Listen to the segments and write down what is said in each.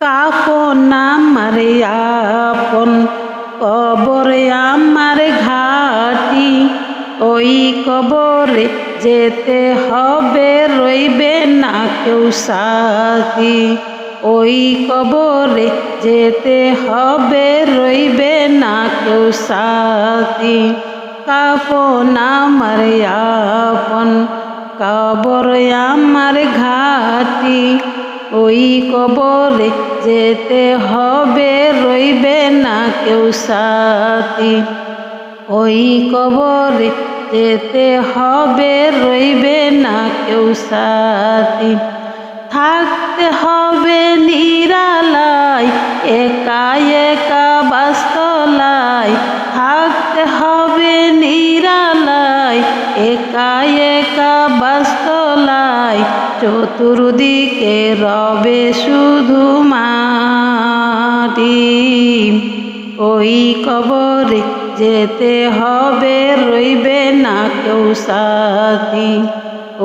কাফন আমার আপন, কবর আমার ঘাটি। ওই কবরে যেতে হবে, রইবে না কেউ সাথী। ওই কবরে যেতে হবে, রইবে না কেউ সাথী। কাফন আমার আপন, কবর আমার ঘাটি। ওই কবরে যেতে হবে, রইবে না কেউ সাথী। ওই কবরে যেতে হবে, রইবে না কেউ সাথী। থাকতে হবে নিরালায়, একা একা বাসতলায়। থাকতে হবে নিরালায়, একা একা বাসতলায়। চতুর্দিকে রবে শুধু মাটি। ওই কবরে যেতে হবে, রইবে না কেউ সাথী।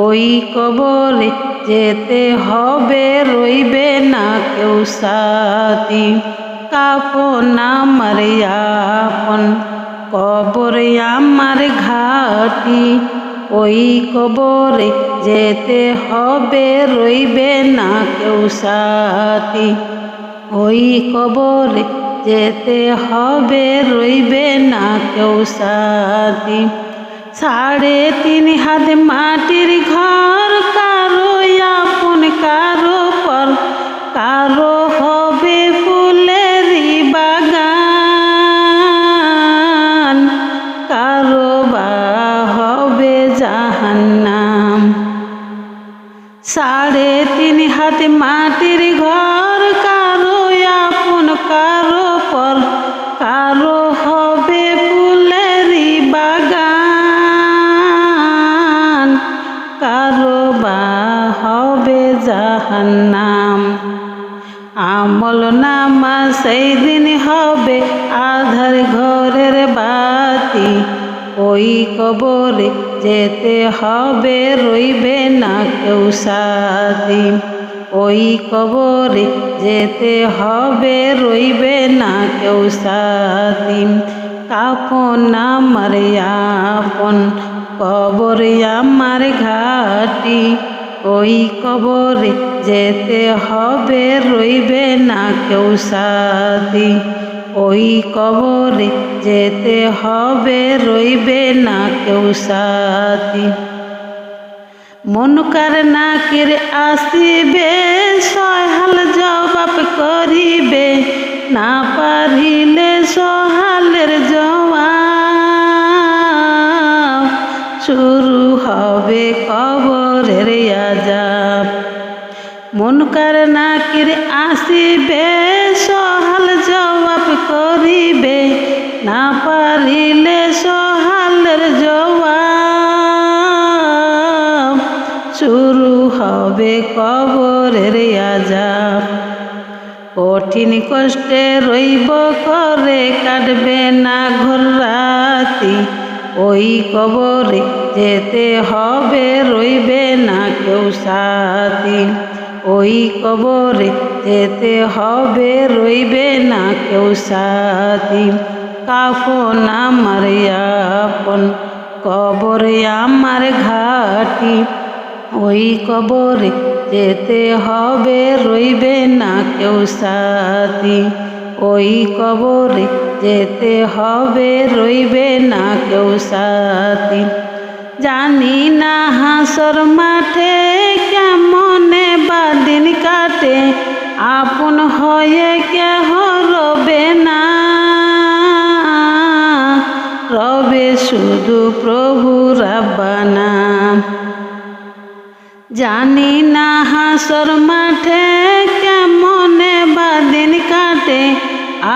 ওই কবরে যেতে হবে, রইবে না কেউ সাথী। কাফন আমার আপন, কবর আমার ঘাটি। ওই কবরে যেতে হবে, রইবে না কেউ সাথী। ওই কবরে যেতে হবে, রইবে না কেউ সাথী। 3.5 হাত মাটির ঘর, কারো আপন কারো পর। কারো হবে ফুলেরই বাগান, কারো বা হবে জাহান্নাম। 3.5 হাত মাটির ঘর, কারো আপন কারো পর। কারো হবে ফুলেরই বাগান, কারো বা হবে জাহান্নাম। আমল নামা সেই দিন হবে আধার ঘরের বাতি। ওই কবরে যেতে হবে, রইবে না কেউ সাথী। ওই কবরে যেতে হবে, রইবে না কেউ সাথী। কাফন আমার আপন, কবর আমার ঘাটি। ওই কবরে যেতে হবে, রইবে না কেউ সাথী। ওই কবরে যেতে হবে, রইবে না কেউ সাথী। মুনকার নাকির আসিবে, সহাল জবাব করিবে। না পারিলে সহালের জবাব, শুরু হবে কবরের আযাব। মুনকার নাকির আসিবে, সহাল জবাব করিবে। না পারিলে সহালের জবাব, শুরু হবে কবরের আযাব। কঠিন কষ্টে রইব করে, কাটবে না ঘোর রাতি। ওই কবরে যেতে হবে, রইবে না কেউ সাথী। ওই কবরে যেতে হবে, রইবে না কেউ সাথী। কাফন আমার আপন, কবর আমার ঘাটি। ওই কবরে যেতে হবে, রইবে না কেউ সাথী। ওই কবরে যেতে হবে, রইবে না কেউ সাথী। জানি না হাসর মাঠে কেমনে বা দিন কাটে, আপন হয়ে কেহ রবে না। রবে শুধু প্রভু রাব্বানা। জানি না হাসর মাঠে কেমনে বা দিন কাটে,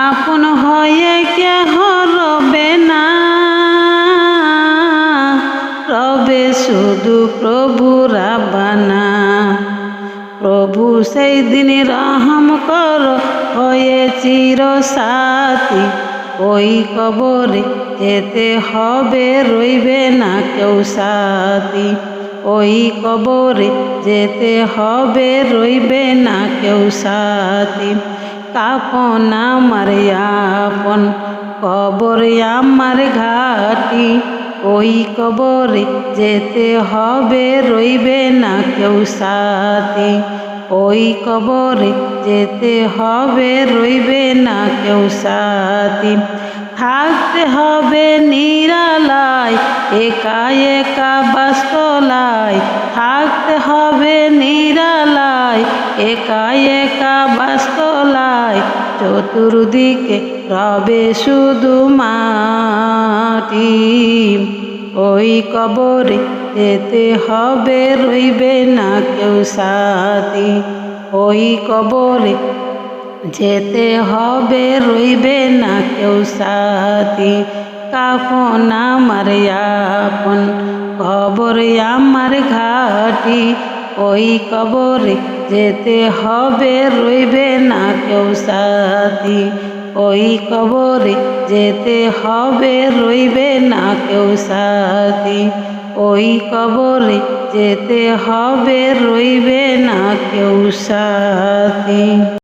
আপন হয়ে কেহ রবে না। রবে শুধু প্রভু রাব্বানা। প্রভু সেই দিন রহম কর, হয়ে চির সাথী। ওই কবরে যেতে হবে, রইবে না কেউ সাথী। ওই কবরে যেতে হবে, রইবে না কেউ সাথী। কাফন আমার আপন, কবর আমার ঘাটি, ওই কবরে যেতে হবে, রইবে না কেউ সাথী। ওই কবরে যেতে হবে, রইবে না কেউ সাথী। থাকতে হবে নিরালায়, একা একা বাসতলায়, থাকতে হবে নিরালায়, একা একা বাসতলায়। চতুর্দিকে রবে শুধু মাটি, ওই কবরে যেতে হবে, রইবে না কেউ সাথী। ওই কবরে যেতে হবে, রইবে না কেউ সাথী। কাফন আমার আপন, কবর আমার ঘাটি, ওই কবরে যেতে হবে, রইবে না কেউ সাথী। ওই কবরে যেতে হবে, রইবে না কেউ সাথী। ওই কবরে যেতে হবে, রইবে না কেউ সাথী।